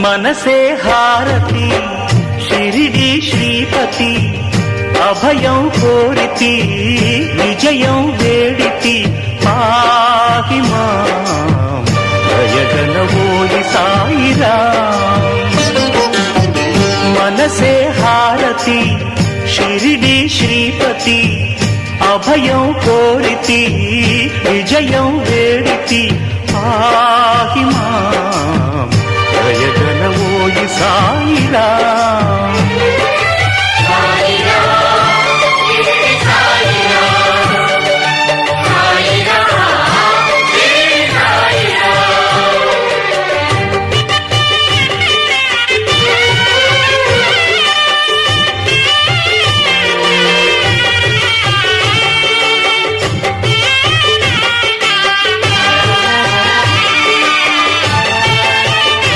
మనసే హారతి షిరిడి శ్రీపతి అభయం కోరితి విజయం వేడితి పాహి మాం దయగనవోయి సాయిరాం మనసే హారతి షిరిడి శ్రీపతి అభయం కోరితి విజయం వేడితి పాహి మాం